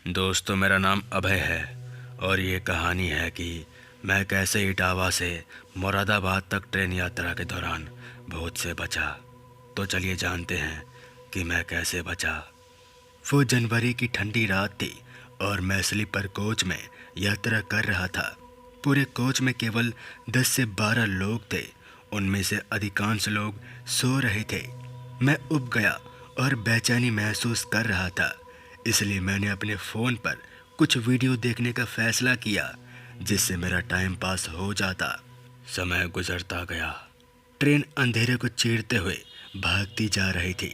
दोस्तों, मेरा नाम अभय है और ये कहानी है कि मैं कैसे इटावा से मुरादाबाद तक ट्रेन यात्रा के दौरान भूत से बचा। तो चलिए जानते हैं कि मैं कैसे बचा। वो जनवरी की ठंडी रात थी और मैं स्लीपर कोच में यात्रा कर रहा था। पूरे कोच में केवल 10 से 12 लोग थे। उनमें से अधिकांश लोग सो रहे थे। मैं उब गया और बेचैनी महसूस कर रहा था, इसलिए मैंने अपने फ़ोन पर कुछ वीडियो देखने का फैसला किया जिससे मेरा टाइम पास हो जाता। समय गुजरता गया। ट्रेन अंधेरे को चीरते हुए भागती जा रही थी।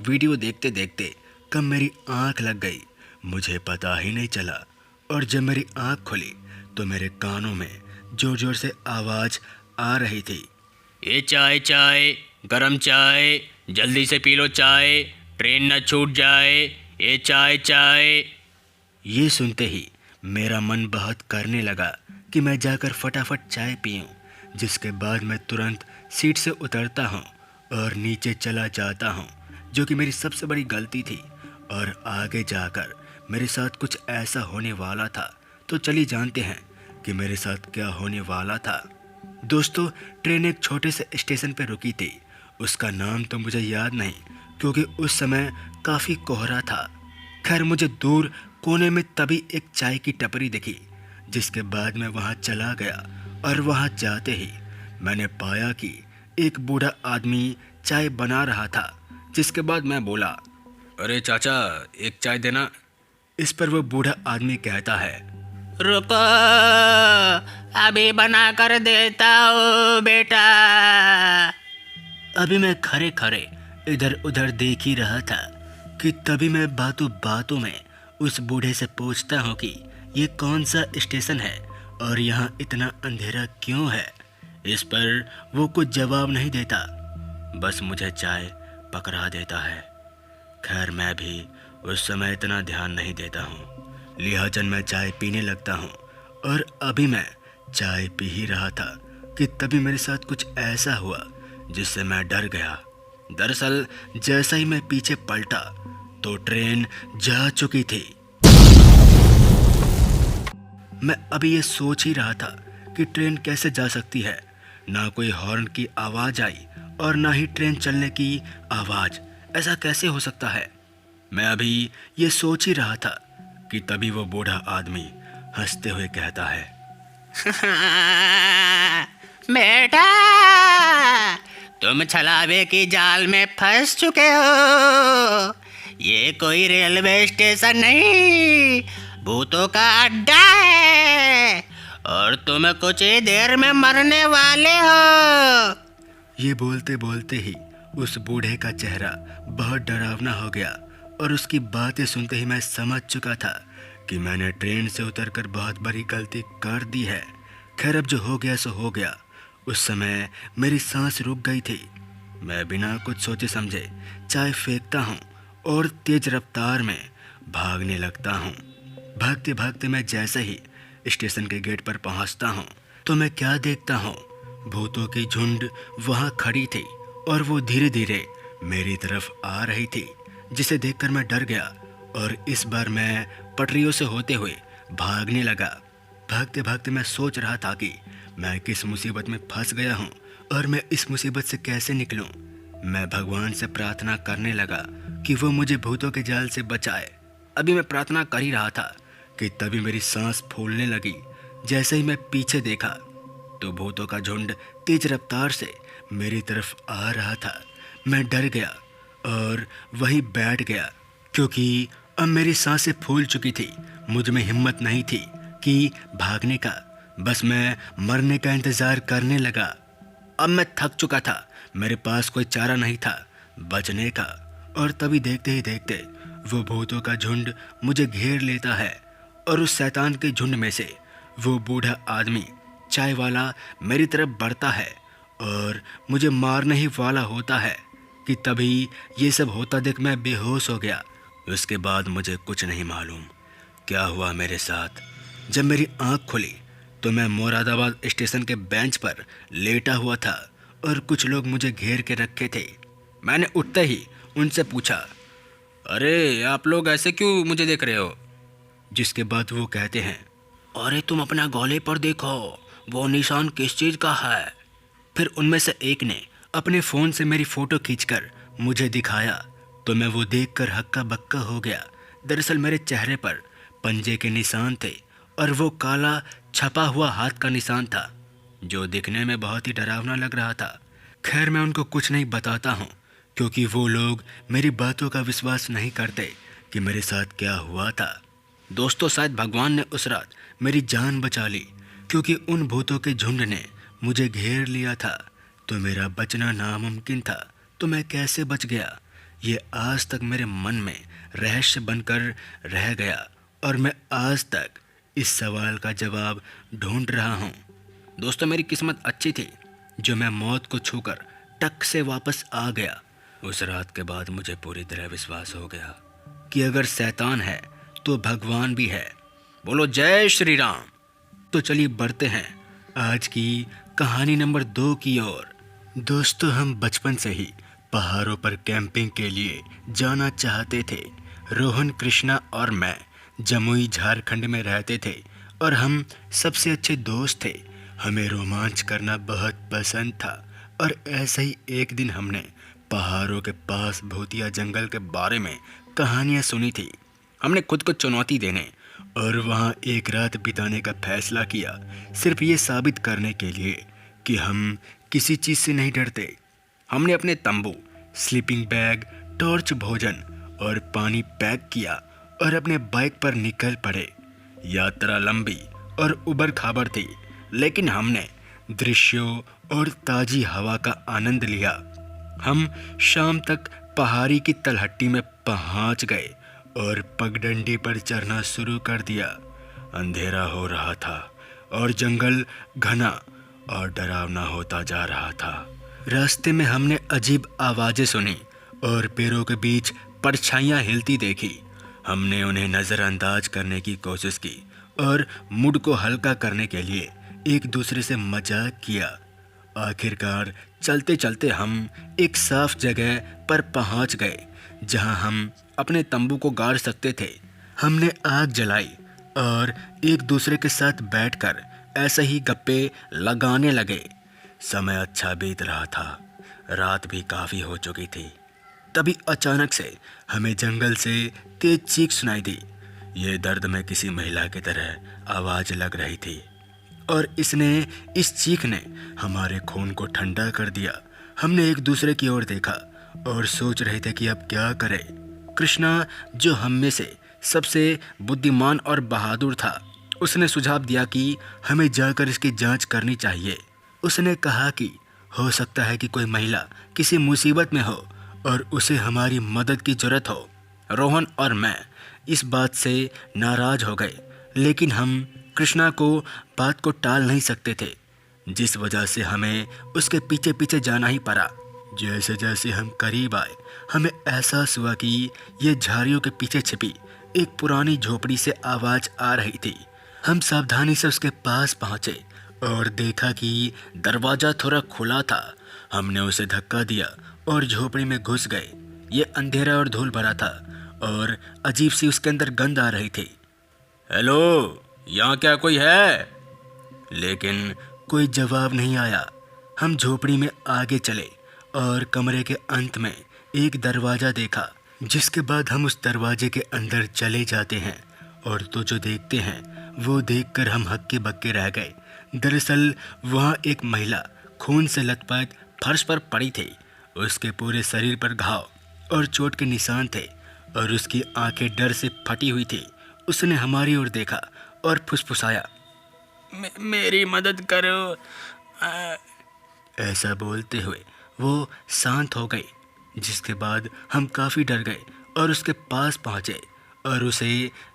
वीडियो देखते देखते कब मेरी आंख लग गई मुझे पता ही नहीं चला, और जब मेरी आंख खुली तो मेरे कानों में जोर जोर से आवाज़ आ रही थी, ये चाय चाय, गरम चाय, जल्दी से पी लो चाय, ट्रेन न छूट जाए, ये चाय चाय। ये सुनते ही मेरा मन बहुत करने लगा कि मैं जाकर फटाफट चाय पीऊं, जिसके बाद मैं तुरंत सीट से उतरता हूं और नीचे चला जाता हूं, जो कि मेरी सबसे बड़ी गलती थी और आगे जाकर मेरे साथ कुछ ऐसा होने वाला था। तो चलिए जानते हैं कि मेरे साथ क्या होने वाला था। दोस्तों, ट्रेन एक छोटे से स्टेशन पर रुकी थी। उसका नाम तो मुझे याद नहीं क्योंकि उस समय काफ़ी कोहरा था। खैर, मुझे दूर कोने में तभी एक चाय की टपरी दिखी, जिसके बाद मैं वहां चला गया और वहां जाते ही मैंने पाया कि एक बूढ़ा आदमी चाय बना रहा था। जिसके बाद मैं बोला, अरे चाचा, एक चाय देना। इस पर वो बूढ़ा आदमी कहता है, रुको, अभी बना कर देता हूँ बेटा। अभी मैं खड़े खड़े इधर उधर देख ही रहा था कि तभी मैं बातों बातों में उस बूढ़े से पूछता हूँ कि ये कौन सा स्टेशन है और यहाँ इतना अंधेरा क्यों है। इस पर वो कुछ जवाब नहीं देता, बस मुझे चाय पकड़ा देता है। खैर, मैं भी उस समय इतना ध्यान नहीं देता हूँ, लिहाजन मैं चाय पीने लगता हूँ। और अभी मैं चाय पी ही रहा था कि तभी मेरे साथ कुछ ऐसा हुआ जिससे मैं डर गया। दरअसल जैसा ही मैं पीछे पलटा तो ट्रेन जा चुकी थी। मैं अभी ये सोच ही रहा था कि ट्रेन कैसे जा सकती है। ना कोई हॉर्न की आवाज़ आई और ना ही ट्रेन चलने की आवाज़। ऐसा कैसे हो सकता है? मैं अभी ये सोच ही रहा था कि तभी वो बूढ़ा आदमी हंसते हुए कहता है, बेटा, तुम छलावे की जाल में फंस चुके हो। ये कोई रेलवे स्टेशन नहीं, भूतों का अड्डा है और तुम कुछ ही देर में मरने वाले हो। ये बोलते बोलते ही उस बूढ़े का चेहरा बहुत डरावना हो गया और उसकी बातें सुनते ही मैं समझ चुका था कि मैंने ट्रेन से उतरकर बहुत बड़ी गलती कर दी है। खैर, अब जो हो गया सो हो गया। उस समय मेरी सांस रुक गई थी। मैं बिना कुछ सोचे समझे चाय फेंकता हूँ और तेज रफ्तार में भागने लगता हूँ। भागते भागते मैं जैसे ही स्टेशन के गेट पर पहुँचता हूँ तो मैं क्या देखता हूँ, भूतों की झुंड वहाँ खड़ी थी और वो धीरे धीरे मेरी तरफ आ रही थी, जिसे देखकर मैं डर गया और इस बार मैं पटरियों से होते हुए भागने लगा। भागते भागते मैं सोच रहा था कि मैं किस मुसीबत में फंस गया हूँ और मैं इस मुसीबत से कैसे निकलूं। मैं भगवान से प्रार्थना करने लगा कि वो मुझे भूतों के जाल से बचाए। अभी मैं प्रार्थना कर ही रहा था कि तभी मेरी सांस फूलने लगी। जैसे ही मैं पीछे देखा तो भूतों का झुंड तेज रफ्तार से मेरी तरफ आ रहा था। मैं डर गया और वहीं बैठ गया क्योंकि अब मेरी सांसें फूल चुकी थी। मुझ में हिम्मत नहीं थी कि भागने का, बस मैं मरने का इंतज़ार करने लगा। अब मैं थक चुका था, मेरे पास कोई चारा नहीं था बचने का। और तभी देखते ही देखते वो भूतों का झुंड मुझे घेर लेता है और उस शैतान के झुंड में से वो बूढ़ा आदमी चाय वाला मेरी तरफ बढ़ता है और मुझे मारने ही वाला होता है कि तभी ये सब होता देख मैं बेहोश हो गया। उसके बाद मुझे कुछ नहीं मालूम क्या हुआ मेरे साथ। जब मेरी आंख खुली तो मैं मुरादाबाद स्टेशन के बेंच पर लेटा हुआ था और कुछ लोग मुझे घेर के रखे थे। मैंने उठते ही उनसे पूछा, अरे, आप लोग ऐसे क्यों मुझे देख रहे हो? जिसके बाद वो कहते हैं, अरे तुम अपना गले पर देखो, वो निशान किस चीज का है? फिर उनमें से एक ने अपने फ़ोन से मेरी फ़ोटो खींचकर मुझे दिखाया तो मैं वो देखकर हक्का बक्का हो गया। दरअसल मेरे चेहरे पर पंजे के निशान थे और वो काला छपा हुआ हाथ का निशान था जो दिखने में बहुत ही डरावना लग रहा था। खैर मैं उनको कुछ नहीं बताता हूँ क्योंकि वो लोग मेरी बातों का विश्वास नहीं करते कि मेरे साथ क्या हुआ था। दोस्तों, शायद भगवान ने उस रात मेरी जान बचा ली क्योंकि उन भूतों के झुंड ने मुझे घेर लिया था तो मेरा बचना नामुमकिन था। तो मैं कैसे बच गया, ये आज तक मेरे मन में रहस्य बनकर रह गया और मैं आज तक इस सवाल का जवाब ढूंढ रहा हूँ। दोस्तों, मेरी किस्मत अच्छी थी जो मैं मौत को छूकर टक से वापस आ गया। उस रात के बाद मुझे पूरी तरह विश्वास हो गया कि अगर शैतान है तो भगवान भी है। बोलो जय श्री राम। तो चलिए बढ़ते हैं आज की कहानी नंबर 2 की ओर। दोस्तों, हम बचपन से ही पहाड़ों पर कैंपिंग के लिए जाना चाहते थे। रोहन, कृष्णा और मैं जमुई झारखंड में रहते थे और हम सबसे अच्छे दोस्त थे। हमें रोमांच करना बहुत पसंद था और ऐसे ही एक दिन हमने पहाड़ों के पास भूतिया जंगल के बारे में कहानियाँ सुनी थी। हमने खुद को चुनौती देने और वहाँ एक रात बिताने का फैसला किया, सिर्फ ये साबित करने के लिए कि हम किसी चीज़ से नहीं डरते। हमने अपने तंबू, स्लीपिंग बैग, टॉर्च, भोजन और पानी पैक किया और अपने बाइक पर निकल पड़े। यात्रा लंबी और उबड़ खाबड़ थी, लेकिन हमने दृश्यों और ताज़ी हवा का आनंद लिया। हम शाम तक पहाड़ी की तलहटी में पहुंच गए और पगडंडी पर चढ़ना शुरू कर दिया। अंधेरा हो रहा था और जंगल घना और डरावना होता जा रहा था। रास्ते में हमने अजीब आवाज़ें सुनी और पेड़ों के बीच परछाइयाँ हिलती देखी। हमने उन्हें नज़रअंदाज करने की कोशिश की और मूड को हल्का करने के लिए एक दूसरे से मजाक किया। आखिरकार चलते चलते हम एक साफ जगह पर पहुंच गए जहां हम अपने तंबू को गाड़ सकते थे। हमने आग जलाई और एक दूसरे के साथ बैठकर ऐसे ही गप्पे लगाने लगे। समय अच्छा बीत रहा था, रात भी काफ़ी हो चुकी थी। तभी अचानक से हमें जंगल से तेज चीख सुनाई दी। ये दर्द में किसी महिला की तरह आवाज़ लग रही थी और इस चीख ने हमारे खून को ठंडा कर दिया। हमने एक दूसरे की ओर देखा और सोच रहे थे कि अब क्या करें। कृष्णा, जो हम में से सबसे बुद्धिमान और बहादुर था, उसने सुझाव दिया कि हमें जाकर इसकी जांच करनी चाहिए। उसने कहा कि हो सकता है कि कोई महिला किसी मुसीबत में हो और उसे हमारी मदद की ज़रूरत हो। रोहन और मैं इस बात से नाराज़ हो गए, लेकिन हम कृष्णा को बात को टाल नहीं सकते थे, जिस वजह से हमें उसके पीछे पीछे जाना ही पड़ा। जैसे जैसे हम करीब आए, हमें एहसास हुआ कि ये झाड़ियों के पीछे छिपी एक पुरानी झोपड़ी से आवाज़ आ रही थी। हम सावधानी से उसके पास पहुँचे और देखा कि दरवाज़ा थोड़ा खुला था। हमने उसे धक्का दिया और झोपड़ी में घुस गए। ये अंधेरा और धूल भरा था और अजीब सी उसके अंदर गंध आ रही थी। हेलो, यहाँ क्या कोई है? लेकिन कोई जवाब नहीं आया। हम झोपड़ी में आगे चले और कमरे के अंत में एक दरवाज़ा देखा, जिसके बाद हम उस दरवाजे के अंदर चले जाते हैं और तो जो देखते हैं वो देखकर हम हक्के बक्के रह गए। दरअसल वहाँ एक महिला खून से लथपथ फर्श पर पड़ी थी। उसके पूरे शरीर पर घाव और चोट के निशान थे और उसकी आंखें डर से फटी हुई थी। उसने हमारी ओर देखा और फुसफुसाया, मेरी मदद करो। ऐसा बोलते हुए वो शांत हो गई, जिसके बाद हम काफ़ी डर गए और उसके पास पहुँचे और उसे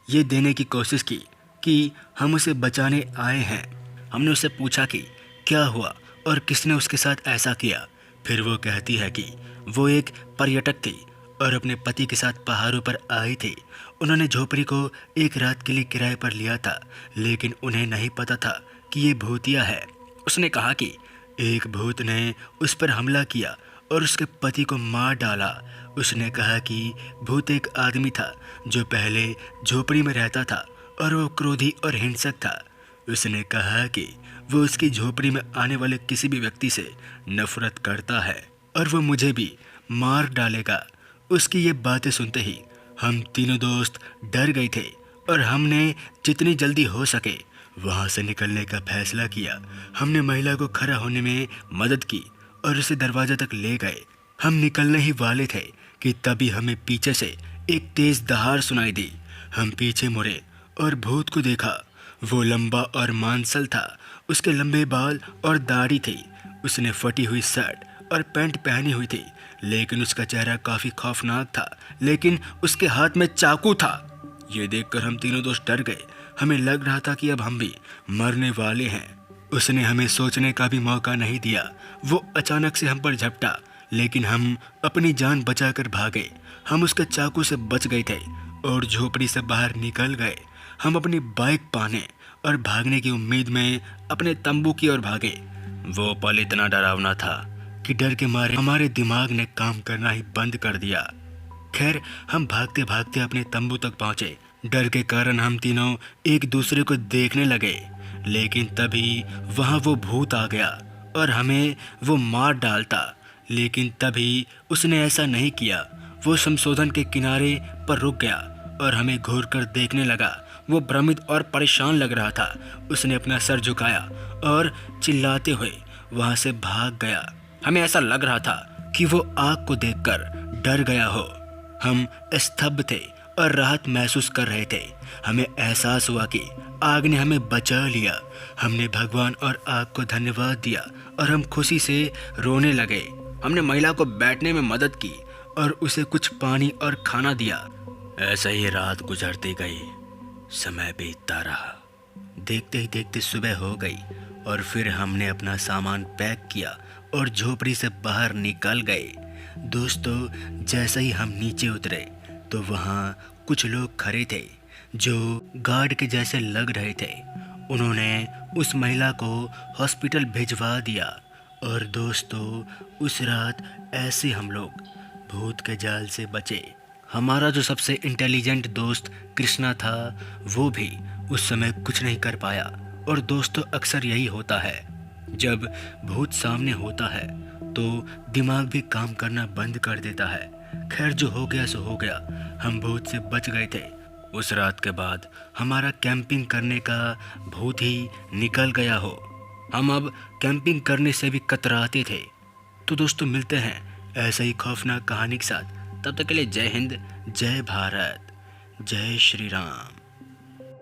ये देने की कोशिश की कि हम उसे बचाने आए हैं। हमने उससे पूछा कि क्या हुआ और किसने उसके साथ ऐसा किया। फिर वो कहती है कि वो एक पर्यटक थी और अपने पति के साथ पहाड़ों पर आई थी। उन्होंने झोपड़ी को एक रात के लिए किराए पर लिया था, लेकिन उन्हें नहीं पता था कि ये भूतिया है। उसने कहा कि एक भूत ने उस पर हमला किया और उसके पति को मार डाला। उसने कहा कि भूत एक आदमी था जो पहले झोपड़ी में रहता था और वो क्रोधी और हिंसक था। उसने कहा कि वो उसकी झोपड़ी में आने वाले किसी भी व्यक्ति से नफरत करता है और वो मुझे भी मार डालेगा। उसकी ये बातें सुनते ही हम तीनों दोस्त डर गए थे और हमने जितनी जल्दी हो सके वहाँ से निकलने का फैसला किया। हमने महिला को खड़ा होने में मदद की और उसे दरवाजा तक ले गए। हम निकलने ही वाले थे कि तभी हमें पीछे से एक तेज दहाड़ सुनाई दी। हम पीछे मुड़े और भूत को देखा। वो लंबा और मांसल था। उसके लंबे बाल और दाढ़ी थी। उसने फटी हुई शर्ट और पैंट पहनी हुई थी, लेकिन उसका चेहरा काफ़ी खौफनाक था। लेकिन उसके हाथ में चाकू था। ये देखकर हम तीनों दोस्त डर गए। हमें लग रहा था कि अब हम भी मरने वाले हैं। उसने हमें सोचने का भी मौका नहीं दिया। वो अचानक से हम पर झपटा, लेकिन हम अपनी जान बचाकर भागे। हम उसके चाकू से बच गए थे और झोपड़ी से बाहर निकल गए। हम अपनी बाइक पाने और भागने की उम्मीद में अपने तंबू की ओर भागे। वो पल इतना डरावना था कि डर के मारे हमारे दिमाग ने काम करना ही बंद कर दिया। खैर, हम भागते भागते अपने तंबू तक पहुंचे। डर के कारण हम तीनों एक दूसरे को देखने लगे, लेकिन तभी वहां वो भूत आ गया और हमें वो मार डालता। लेकिन तभी उसने ऐसा नहीं किया। वो संशोधन के किनारे पर रुक गया और हमें घूर कर देखने लगा। वो भ्रमित और परेशान लग रहा था। उसने अपना सर झुकाया और चिल्लाते हुए वहां से भाग गया। हमें ऐसा लग रहा था कि वो आग को देखकर डर गया हो। हम स्तब्ध थे और राहत महसूस कर रहे थे। हमें एहसास हुआ कि आग ने हमें बचा लिया। हमने भगवान और आग को धन्यवाद दिया और हम खुशी से रोने लगे। हमने महिला को बैठने में मदद की और उसे कुछ पानी और खाना दिया। ऐसे ही रात गुजरती गई। समय बीतता रहा। देखते ही देखते सुबह हो गई और फिर हमने अपना सामान पैक किया और झोपड़ी से बाहर निकल गए। दोस्तों, जैसे ही हम नीचे उतरे तो वहाँ कुछ लोग खड़े थे जो गार्ड के जैसे लग रहे थे। उन्होंने उस महिला को हॉस्पिटल भिजवा दिया और दोस्तों, उस रात ऐसे हम लोग भूत के जाल से बचे। हमारा जो सबसे इंटेलिजेंट दोस्त कृष्णा था, वो भी उस समय कुछ नहीं कर पाया। और दोस्तों, अक्सर यही होता है, जब भूत सामने होता है तो दिमाग भी काम करना बंद कर देता है। खैर, जो हो गया सो हो गया। हम भूत से बच गए थे। उस रात के बाद हमारा कैंपिंग करने का भूत ही निकल गया हो। हम अब कैंपिंग करने से भी कतराते थे। तो दोस्तों, मिलते हैं ऐसे ही खौफनाक कहानी के साथ। तब तक के लिए जय हिंद, जय भारत, जय श्री राम।